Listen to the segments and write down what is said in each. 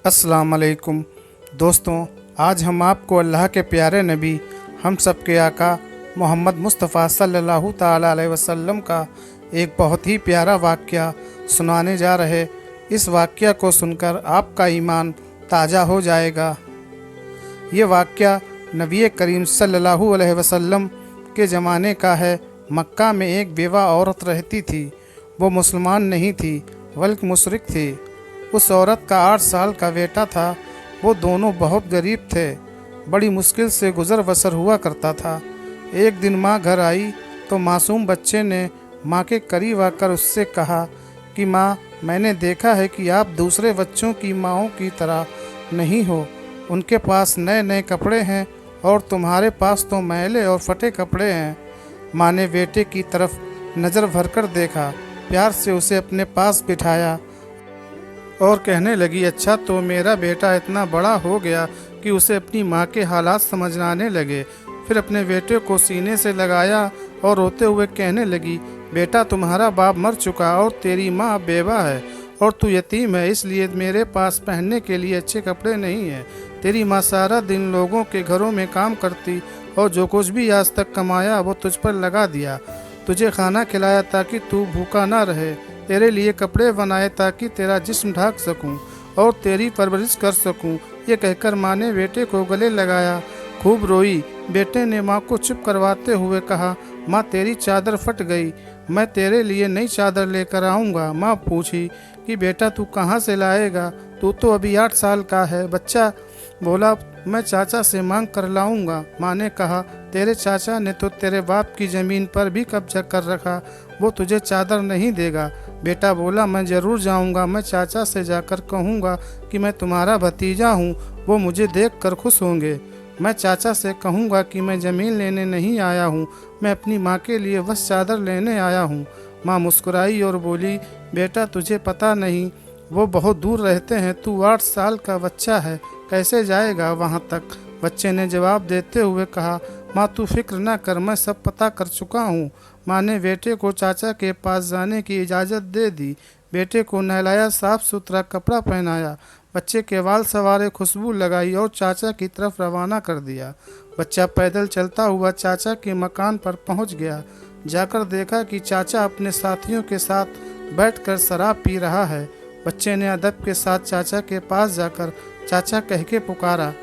अस्सलाम वालेकुम दोस्तों, आज हम आपको अल्लाह के प्यारे नबी हम सब के आका मोहम्मद मुस्तफ़ा सल्लल्लाहु ताला अलैहि वसल्लम का एक बहुत ही प्यारा वाक़या सुनाने जा रहे। इस वाक़या को सुनकर आपका ईमान ताज़ा हो जाएगा। ये वाक़या नबी करीम सल्लल्लाहु अलैहि वसल्लम के ज़माने का है। मक्का में एक बेवा औरत रहती थी। वो मुसलमान नहीं थी बल्कि मुशरिक थी। उस औरत का 8 साल का बेटा था। वो दोनों बहुत गरीब थे। बड़ी मुश्किल से गुज़र बसर हुआ करता था। एक दिन माँ घर आई तो मासूम बच्चे ने माँ के करीब आकर उससे कहा कि माँ, मैंने देखा है कि आप दूसरे बच्चों की माँओं की तरह नहीं हो। उनके पास नए नए कपड़े हैं और तुम्हारे पास तो मैले और फटे कपड़े हैं। माँ ने बेटे की तरफ नज़र भरकर देखा, प्यार से उसे अपने पास बिठाया और कहने लगी, अच्छा तो मेरा बेटा इतना बड़ा हो गया कि उसे अपनी माँ के हालात समझ आने लगे। फिर अपने बेटे को सीने से लगाया और रोते हुए कहने लगी, बेटा तुम्हारा बाप मर चुका और तेरी माँ बेवा है और तू यतीम है, इसलिए मेरे पास पहनने के लिए अच्छे कपड़े नहीं हैं। तेरी माँ सारा दिन लोगों के घरों में काम करती और जो कुछ भी आज तक कमाया वो तुझ पर लगा दिया। तुझे खाना खिलाया ताकि तू भूखा ना रहे, तेरे लिए कपड़े बनाए ताकि तेरा जिस्म ढक सकूं और तेरी परवरिश कर सकूं। ये कहकर माँ ने बेटे को गले लगाया, खूब रोई। बेटे ने माँ को चुप करवाते हुए कहा, माँ तेरी चादर फट गई, मैं तेरे लिए नई चादर लेकर आऊँगा। माँ पूछी कि बेटा तू कहाँ से लाएगा, तू तो अभी 8 साल का है। बच्चा बोला, मैं चाचा से मांग कर लाऊंगा। माँ ने कहा, तेरे चाचा ने तो तेरे बाप की ज़मीन पर भी कब्जा कर रखा, वो तुझे चादर नहीं देगा। बेटा बोला, मैं ज़रूर जाऊंगा, मैं चाचा से जाकर कहूँगा कि मैं तुम्हारा भतीजा हूँ, वो मुझे देख कर खुश होंगे। मैं चाचा से कहूँगा कि मैं ज़मीन लेने नहीं आया हूँ, मैं अपनी माँ के लिए बस चादर लेने आया हूँ। माँ मुस्कुराई और बोली, बेटा तुझे पता नहीं, वो बहुत दूर रहते हैं, तू 8 साल का बच्चा है, कैसे जाएगा वहाँ तक। बच्चे ने जवाब देते हुए कहा, माँ तू फिक्र ना कर, मैं सब पता कर चुका हूँ। माँ ने बेटे को चाचा के पास जाने की इजाज़त दे दी। बेटे को नहलाया, साफ सुथरा कपड़ा पहनाया, बच्चे के बाल सवारे, खुशबू लगाई और चाचा की तरफ रवाना कर दिया। बच्चा पैदल चलता हुआ चाचा के मकान पर पहुँच गया। जाकर देखा कि चाचा अपने साथियों के साथ बैठकर शराब पी रहा है। बच्चे ने अदब के साथ चाचा के पास जाकर चाचा कह के पुकारा।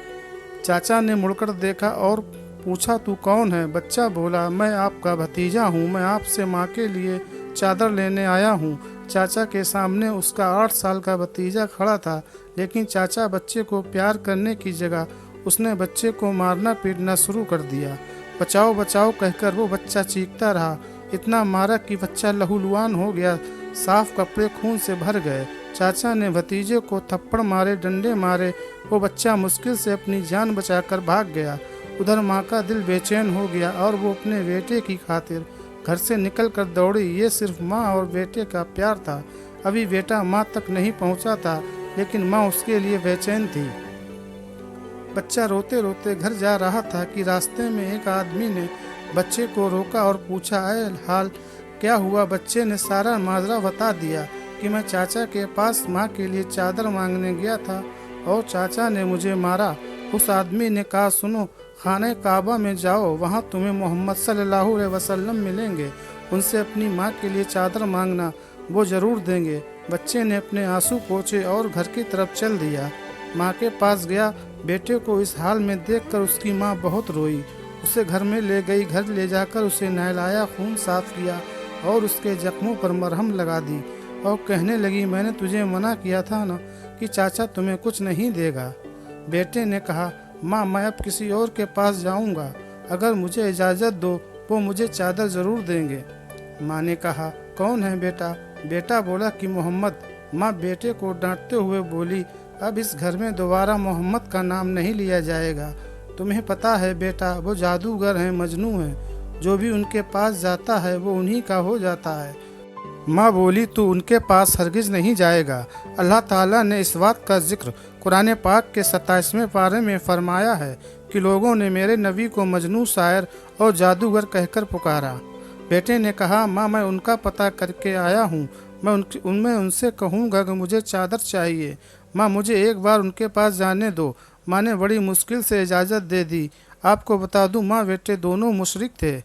चाचा ने मुड़कर देखा और पूछा, तू कौन है? बच्चा बोला, मैं आपका भतीजा हूँ, मैं आपसे माँ के लिए चादर लेने आया हूँ। चाचा के सामने उसका 8 साल का भतीजा खड़ा था, लेकिन चाचा बच्चे को प्यार करने की जगह उसने बच्चे को मारना पीटना शुरू कर दिया। बचाओ बचाओ कहकर वो बच्चा चीखता रहा। इतना मारा कि बच्चा लहूलुहान हो गया, साफ कपड़े खून से भर गए। चाचा ने भतीजे को थप्पड़ मारे, डंडे मारे, वो बच्चा मुश्किल से अपनी जान बचाकर भाग गया। उधर माँ का दिल बेचैन हो गया और वो अपने बेटे की खातिर घर से निकलकर दौड़ी। ये सिर्फ माँ और बेटे का प्यार था। अभी बेटा माँ तक नहीं पहुँचा था, लेकिन माँ उसके लिए बेचैन थी। बच्चा रोते रोते घर जा रहा था कि रास्ते में एक आदमी ने बच्चे को रोका और पूछा, ऐ हाल क्या हुआ? बच्चे ने सारा माजरा बता दिया कि मैं चाचा के पास माँ के लिए चादर मांगने गया था और चाचा ने मुझे मारा। उस आदमी ने कहा, सुनो, खाने काबा में जाओ, वहाँ तुम्हें मोहम्मद सल्लल्लाहु अलैहि वसल्लम मिलेंगे, उनसे अपनी माँ के लिए चादर मांगना, वो ज़रूर देंगे। बच्चे ने अपने आंसू पोंछे और घर की तरफ चल दिया। माँ के पास गया। बेटे को इस हाल में देखकर उसकी माँ बहुत रोई। उसे घर में ले गई। घर ले जाकर उसे नहलाया, खून साफ किया और उसके जख्मों पर मरहम लगा दी और कहने लगी, मैंने तुझे मना किया था ना कि चाचा तुम्हें कुछ नहीं देगा। बेटे ने कहा, माँ मैं अब किसी और के पास जाऊँगा, अगर मुझे इजाज़त दो वो मुझे चादर ज़रूर देंगे। माँ ने कहा, कौन है बेटा? बेटा बोला कि मोहम्मद। माँ बेटे को डांटते हुए बोली, अब इस घर में दोबारा मोहम्मद का नाम नहीं लिया जाएगा। तुम्हें पता है बेटा, वो जादूगर हैं, मजनू हैं, जो भी उनके पास जाता है वो उन्हीं का हो जाता है। माँ बोली, तू उनके पास हरगिज़ नहीं जाएगा। अल्लाह ताला ने इस बात का जिक्र कुरान पाक के 27वें पारे में फरमाया है कि लोगों ने मेरे नबी को मजनू, शायर और जादूगर कहकर पुकारा। बेटे ने कहा, माँ मैं उनका पता करके आया हूँ, मैं उनसे कहूँगा कि मुझे चादर चाहिए। माँ, मुझे एक बार उनके पास जाने दो। माँ ने बड़ी मुश्किल से इजाज़त दे दी। आपको बता दूँ माँ, बेटे दोनों मुशरिक थे।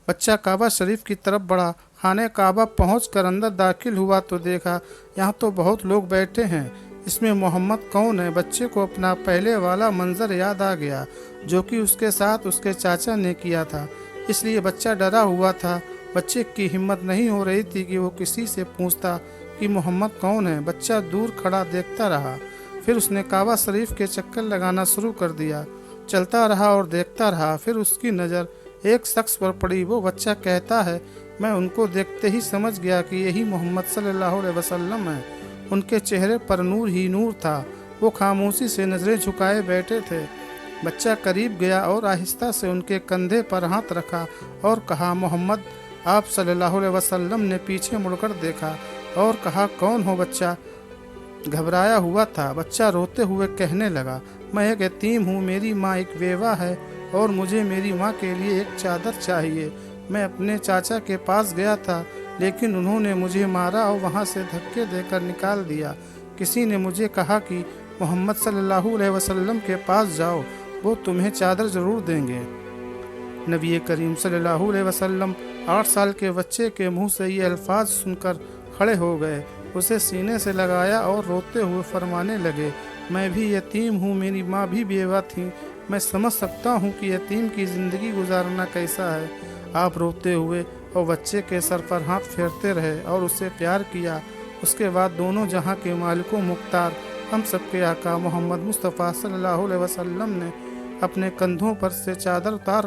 बच्चा काबा शरीफ की तरफ बढ़ा। खाने काबा पहुंचकर अंदर दाखिल हुआ तो देखा यहाँ तो बहुत लोग बैठे हैं, इसमें मोहम्मद कौन है। बच्चे को अपना पहले वाला मंजर याद आ गया जो कि उसके साथ उसके चाचा ने किया था, इसलिए बच्चा डरा हुआ था। बच्चे की हिम्मत नहीं हो रही थी कि वो किसी से पूछता कि मोहम्मद कौन है। बच्चा दूर खड़ा देखता रहा, फिर उसने काबा शरीफ के चक्कर लगाना शुरू कर दिया। चलता रहा और देखता रहा, फिर उसकी नज़र एक शख्स पर पड़ी। वो बच्चा कहता है, मैं उनको देखते ही समझ गया कि यही मोहम्मद सल्लल्लाहु अलैहि वसल्लम है। उनके चेहरे पर नूर ही नूर था। वो खामोशी से नज़रें झुकाए बैठे थे। बच्चा करीब गया और आहिस्ता से उनके कंधे पर हाथ रखा और कहा, मोहम्मद। आप सल्लल्लाहु अलैहि वसल्लम ने पीछे मुड़कर देखा और कहा, कौन हो। बच्चा घबराया हुआ था। बच्चा रोते हुए कहने लगा, मैं एक यतीम हूँ, मेरी माँ एक बेवा है और मुझे मेरी माँ के लिए एक चादर चाहिए। मैं अपने चाचा के पास गया था, लेकिन उन्होंने मुझे मारा और वहाँ से धक्के देकर निकाल दिया। किसी ने मुझे कहा कि मोहम्मद सल्लल्लाहु अलैहि वसल्लम के पास जाओ, वो तुम्हें चादर ज़रूर देंगे। नबी करीम सल्लल्लाहु अलैहि वसल्लम 8 साल के बच्चे के मुंह से ये अल्फाज सुनकर खड़े हो गए, उसे सीने से लगाया और रोते हुए फरमाने लगे, मैं भी यतीम हूँ, मेरी माँ भी बेवा थी। मैं समझ सकता हूँ कि यतीम की ज़िंदगी गुजारना कैसा है। आप रोते हुए और बच्चे के सर पर हाथ फेरते रहे और उसे प्यार किया। उसके बाद दोनों जहाँ के मालिकों मुख्तार हम सबके आका मोहम्मद मुस्तफ़ा सल्लल्लाहु अलैहि वसल्लम ने अपने कंधों पर से चादर उतार